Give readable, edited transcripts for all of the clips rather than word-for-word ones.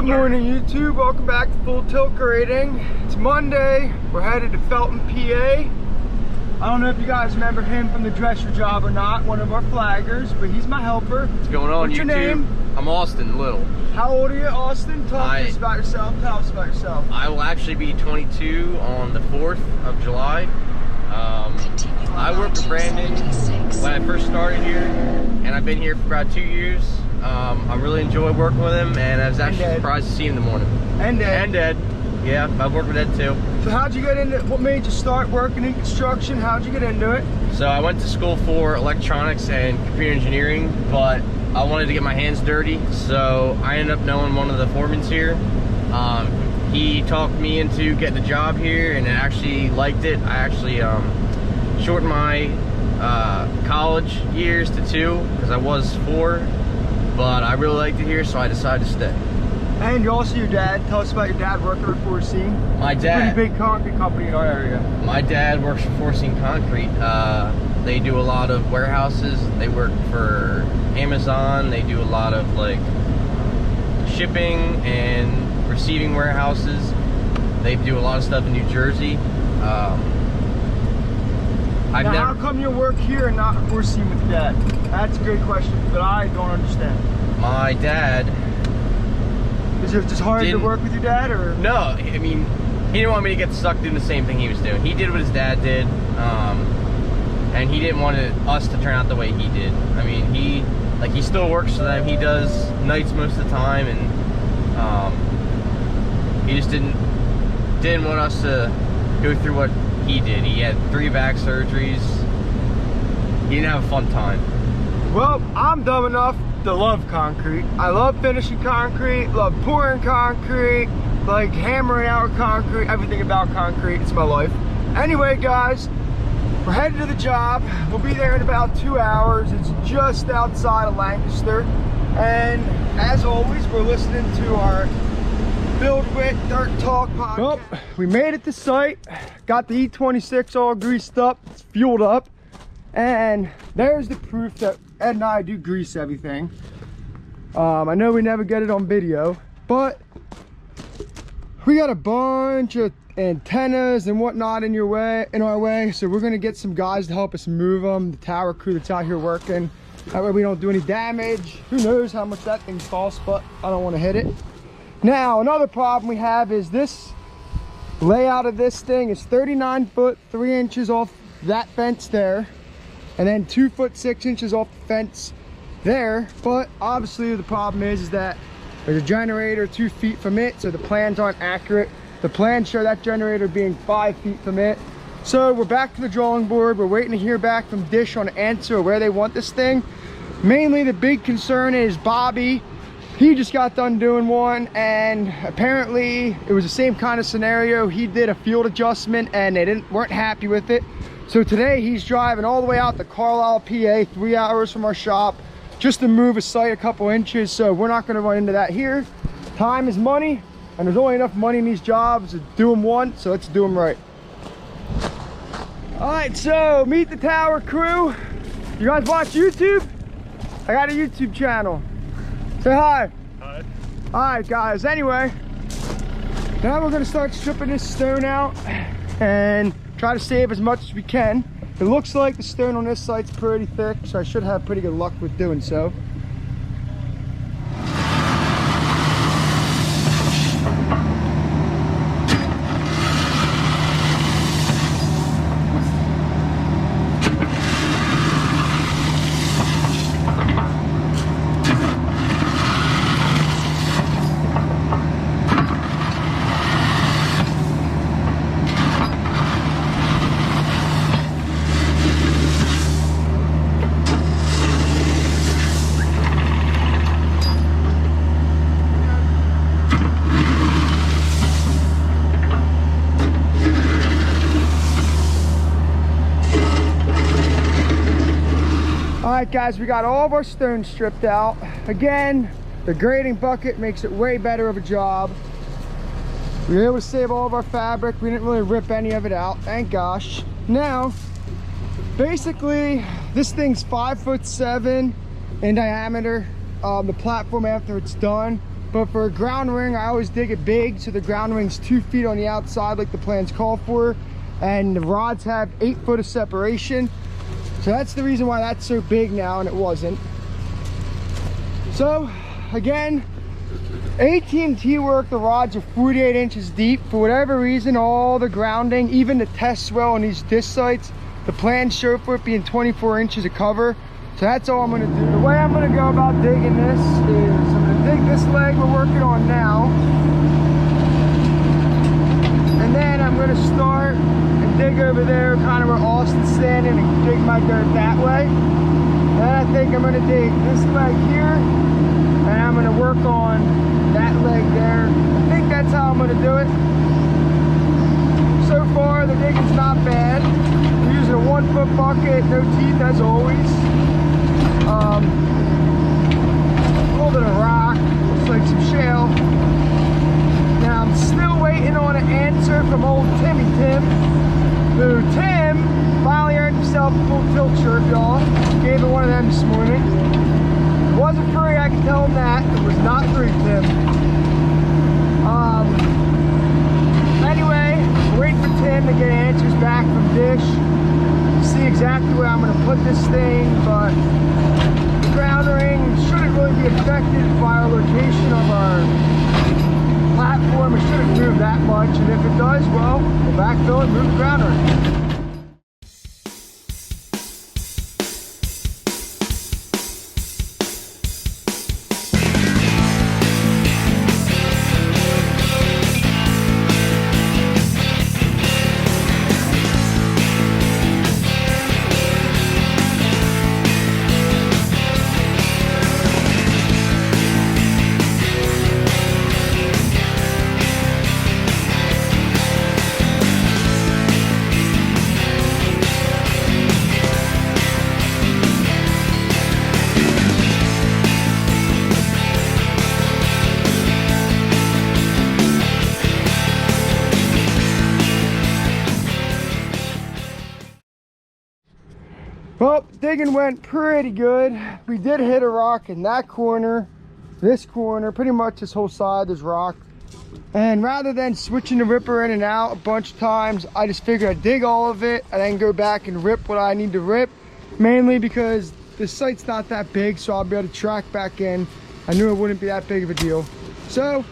Good morning, YouTube. Welcome back to Full Tilt Grading. It's Monday. We're headed to Felton, PA. I don't know if you guys remember him from the Dresser job or not, one of our flaggers, but he's my helper. What's going on, What's your YouTube? name? I'm Austin Little. How old are you, Austin? Talk to us about yourself. Tell us about yourself. I will actually be 22 on the 4th of July. I worked with Brandon when I first started here, and I've been here for about 2 years. I really enjoy working with him, and I was actually surprised to see him in the morning. And Ed. Yeah, I've worked with Ed too. So how'd you get into, what made you start working in construction? How'd you get into it? So I went to school for electronics and computer engineering, but I wanted to get my hands dirty, so I ended up knowing one of the foremans here. He talked me into getting a job here, and I actually liked it. I actually shortened my college years to 2 because I was 4, but I really liked it here, so I decided to stay. And you're also your dad. Tell us about your dad working for Forcine. My dad. Pretty big concrete company in our area. My dad works for Forcine Concrete. They do a lot of warehouses. They work for Amazon. They do a lot of like shipping and receiving warehouses. They do a lot of stuff in New Jersey. How come you work here and not Forcine with your dad? That's a great question, but I don't understand. My dad. Is it just hard to work with your dad, or? No, I mean, he didn't want me to get stuck doing the same thing he was doing. He did what his dad did, and he didn't want us to turn out the way he did. I mean, he still works for them. He does nights most of the time, and he just didn't want us to go through what he did. He had 3 back surgeries. He didn't have a fun time. Well, I'm dumb enough to love concrete. I love finishing concrete, love pouring concrete, like hammering out concrete, everything about concrete. It's my life. Anyway, guys, we're headed to the job. We'll be there in about 2 hours. It's just outside of Lancaster. And as always, we're listening to our Build With Dirt Talk podcast. Well, we made it to site. Got the E26 all greased up. It's fueled up. And there's the proof that Ed and I do grease everything. I know we never get it on video, but we got a bunch of antennas and whatnot in our way, so we're gonna get some guys to help us move them, the tower crew that's out here working. That way we don't do any damage. Who knows how much that thing costs, but I don't want to hit it. Now, another problem we have is this layout of this thing is 39 foot 3 inches off that fence there, and then 2 foot 6 inches off the fence there. But obviously the problem is that there's a generator 2 feet from it, so the plans aren't accurate. The plans show that generator being 5 feet from it. So we're back to the drawing board. We're waiting to hear back from Dish on an answer where they want this thing. Mainly the big concern is Bobby. He just got done doing one, and apparently it was the same kind of scenario. He did a field adjustment and they weren't happy with it. So today he's driving all the way out to Carlisle, PA, 3 hours from our shop, just to move a site a couple inches. So we're not gonna run into that here. Time is money, and there's only enough money in these jobs to do them once, so let's do them right. All right, so meet the tower crew. You guys watch YouTube? I got a YouTube channel. Say hi. Hi. All right, guys, anyway, now we're gonna start stripping this stone out and try to save as much as we can. It looks like the stone on this site's pretty thick, so I should have pretty good luck with doing so. Alright guys, we got all of our stone stripped out. Again, the grading bucket makes it way better of a job. We were able to save all of our fabric. We didn't really rip any of it out, thank gosh. Now, basically, this thing's 5'7" in diameter. The platform after it's done But for a ground ring, I always dig it big, so the ground ring's 2 feet on the outside like the plans call for, and the rods have 8 foot of separation. So that's the reason why that's so big now, and it wasn't. So again, At&t work, the rods are 48 inches deep. For whatever reason, all the grounding, even the test swell on these disc sites, the plans show for it being 24 inches of cover. So that's all I'm gonna do. The way I'm gonna go about digging this is I'm gonna dig this leg we're working on now. And then I'm gonna start and dig over there, kind of where Austin's standing, and dig my dirt that way. Then I think I'm gonna dig this leg here, and I'm gonna work on that leg there. I think that's how I'm gonna do it. So far, the digging's not bad. I'm using a 1 foot bucket, no teeth as always. A little bit of rock, looks like some shale. Now I'm still waiting on an answer from old Tim, who Tim finally earned himself a full tilt shirt, y'all. Gave it one of them this morning. It wasn't free, I can tell him that. It was not free, Tim. Anyway, waiting for Tim to get answers back from Dish. See exactly where I'm going to put this thing, but the ground ring shouldn't really be affected by our location of our platform. It shouldn't move that much, and if it does, well, we'll backfill and move the ground ring. Well, digging went pretty good. We did hit a rock in that corner, this corner, pretty much this whole side, there's rock. And rather than switching the ripper in and out a bunch of times, I just figured I'd dig all of it and then go back and rip what I need to rip. Mainly because the site's not that big, so I'll be able to track back in. I knew it wouldn't be that big of a deal. So,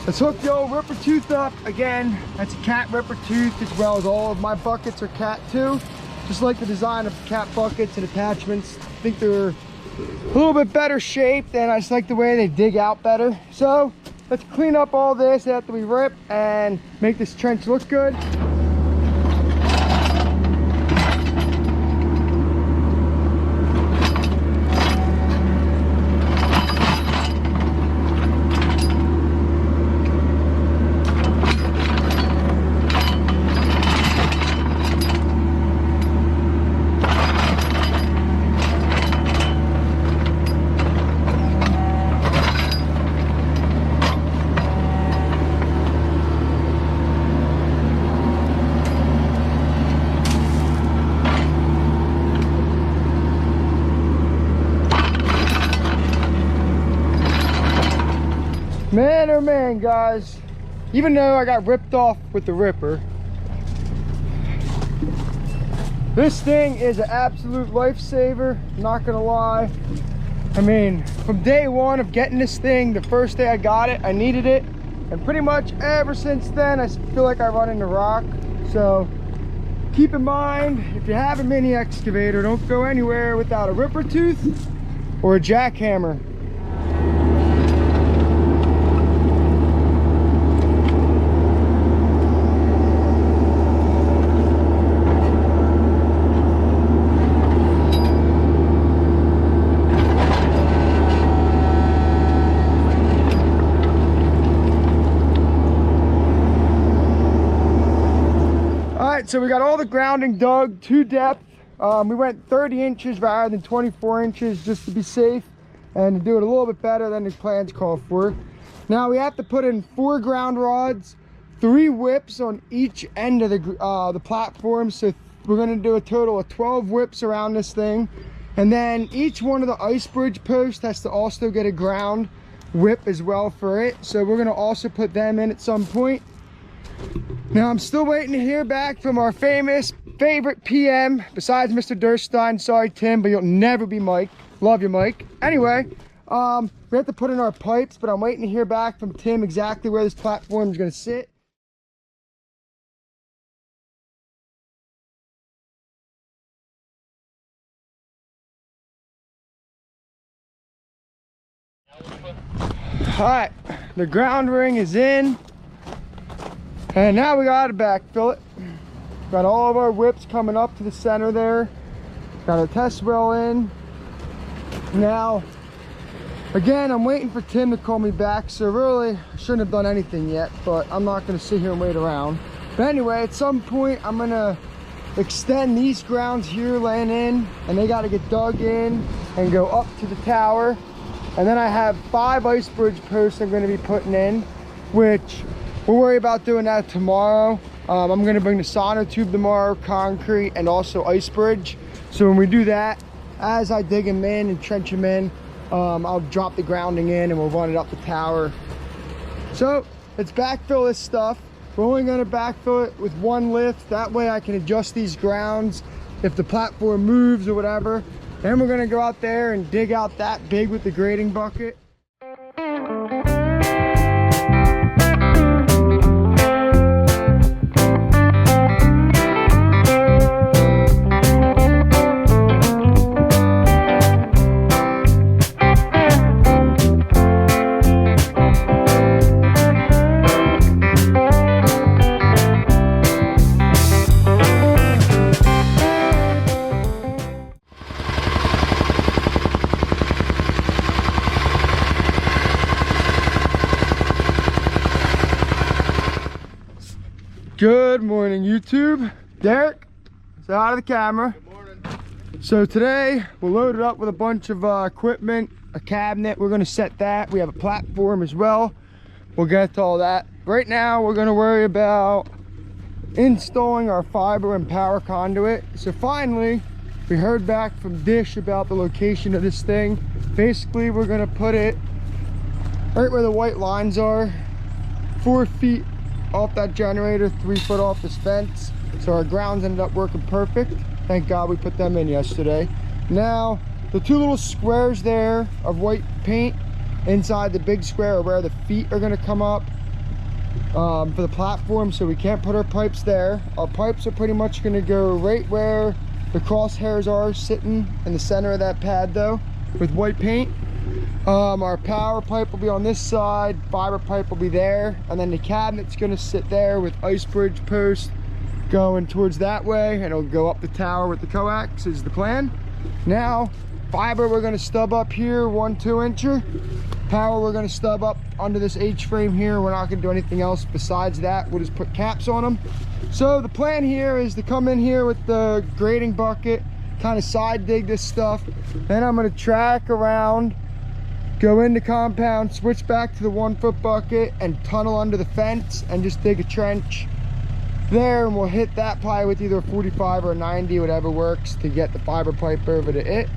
let's hook the old ripper tooth up. Again, that's a cat ripper tooth, as well as all of my buckets are cat too. Just like the design of cat buckets and attachments. I think they're a little bit better shaped, and I just like the way they dig out better. So let's clean up all this after we rip and make this trench look good. Man, oh man, guys, even though I got ripped off with the ripper, this thing is an absolute lifesaver, not gonna lie. I mean, from day one of getting this thing, the first day I got it, I needed it, and pretty much ever since then, I feel like I run into rock. So keep in mind, if you have a mini excavator, don't go anywhere without a ripper tooth or a jackhammer. So we got all the grounding dug to depth. We went 30 inches rather than 24 inches just to be safe and to do it a little bit better than the plans call for. Now we have to put in 4 ground rods, 3 whips on each end of the platform. So we're going to do a total of 12 whips around this thing. And then each one of the ice bridge posts has to also get a ground. whip as well for it. So we're gonna also put them in at some point. Now I'm still waiting to hear back from our favorite PM, besides Mr. Durstein. Sorry, Tim, but you'll never be Mike. Love you, Mike. Anyway, we have to put in our pipes, but I'm waiting to hear back from Tim exactly where this platform is gonna sit. All right, the ground ring is in, and now we gotta backfill it. Got all of our whips coming up to the center there. Got our test well in. Now, again, I'm waiting for Tim to call me back, so really, I shouldn't have done anything yet, but I'm not gonna sit here and wait around. But anyway, at some point, I'm gonna extend these grounds here laying in, and they gotta get dug in and go up to the tower. And then I have 5 ice bridge posts I'm gonna be putting in, which we'll worry about doing that tomorrow. I'm gonna bring the sonotube tomorrow, concrete, and also ice bridge. So when we do that, as I dig them in and trench them in, I'll drop the grounding in and we'll run it up the tower. So let's backfill this stuff. We're only gonna backfill it with 1 lift. That way I can adjust these grounds if the platform moves or whatever. Then we're gonna go out there and dig out that big with the grading bucket. Good morning, YouTube. Derek, say hi to the camera. Good morning. So today we're loaded up with a bunch of equipment, a cabinet. We're gonna set that. We have a platform as well. We'll get to all that. Right now we're gonna worry about installing our fiber and power conduit. So finally, we heard back from Dish about the location of this thing. Basically, we're gonna put it right where the white lines are, 4 feet off that generator, 3 foot off this fence. So our grounds ended up working perfect. Thank God we put them in yesterday. Now, the 2 little squares there of white paint inside the big square are where the feet are gonna come up for the platform, so we can't put our pipes there. Our pipes are pretty much gonna go right where the crosshairs are, sitting in the center of that pad though, with white paint. Our power pipe will be on this side, fiber pipe will be there, and then the cabinet's gonna sit there with ice bridge post going towards that way, and it'll go up the tower with the coax is the plan. Now, fiber we're gonna stub up here, 1 2-incher. Power we're gonna stub up under this H-frame here. We're not gonna do anything else besides that. We'll just put caps on them. So the plan here is to come in here with the grading bucket, kind of side dig this stuff. Then I'm gonna track around, go into compound, switch back to the 1 foot bucket and tunnel under the fence and just dig a trench there, and we'll hit that probably with either a 45 or a 90, whatever works, to get the fiber pipe over to it.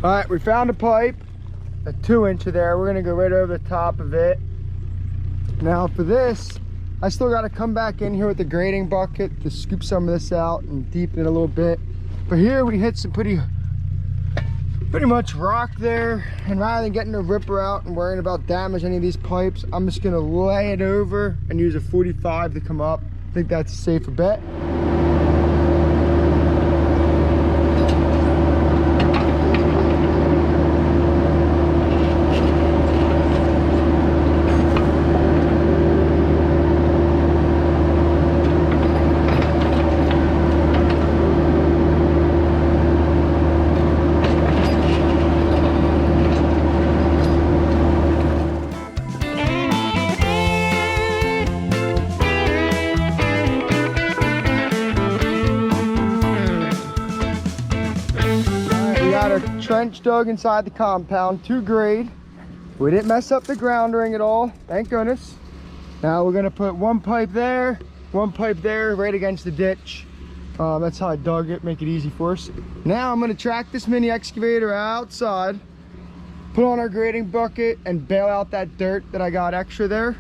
All right, we found a pipe, a 2-incher there. We're gonna go right over the top of it. Now for this, I still gotta come back in here with the grading bucket to scoop some of this out and deepen it a little bit. But here we hit some pretty much rock there, and rather than getting a ripper out and worrying about damaging any of these pipes, I'm just gonna lay it over and use a 45 to come up. I think that's a safer bet. Trench dug inside the compound to grade. We didn't mess up the ground ring at all, thank goodness. Now we're gonna put one pipe there, right against the ditch. That's how I dug it, make it easy for us. Now I'm gonna track this mini excavator outside, put on our grading bucket, and bail out that dirt that I got extra there.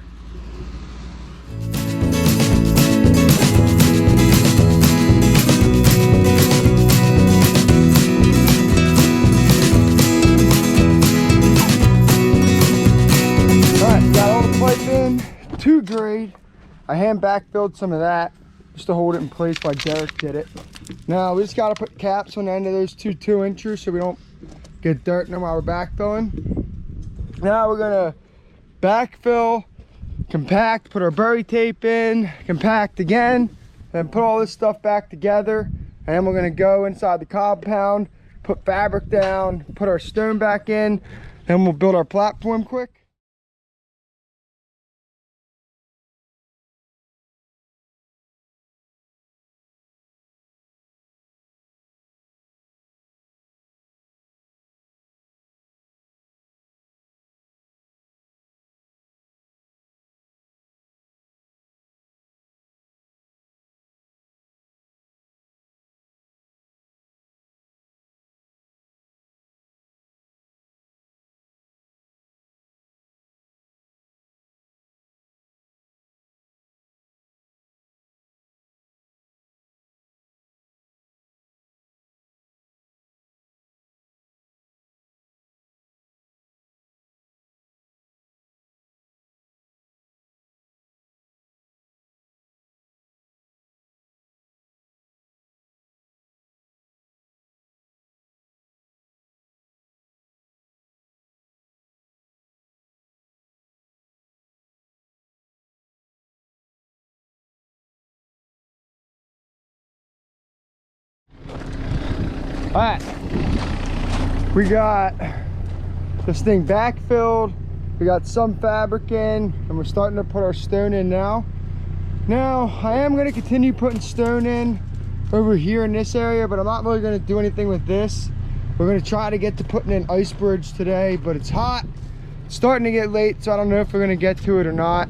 To grade. I hand backfilled some of that just to hold it in place while Derek did it. Now we just got to put caps on the end of those 2-inchers so we don't get dirt in them while we're backfilling. Now we're gonna backfill, compact, put our bury tape in, compact again, then put all this stuff back together, and then we're gonna go inside the compound, put fabric down, put our stone back in, then we'll build our platform quick. All right, we got this thing backfilled, we got some fabric in, and we're starting to put our stone in now. Now, I am gonna continue putting stone in over here in this area, but I'm not really gonna do anything with this. We're gonna try to get to putting in ice bridge today, but it's hot, it's starting to get late, so I don't know if we're gonna get to it or not.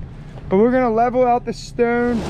But we're gonna level out the stone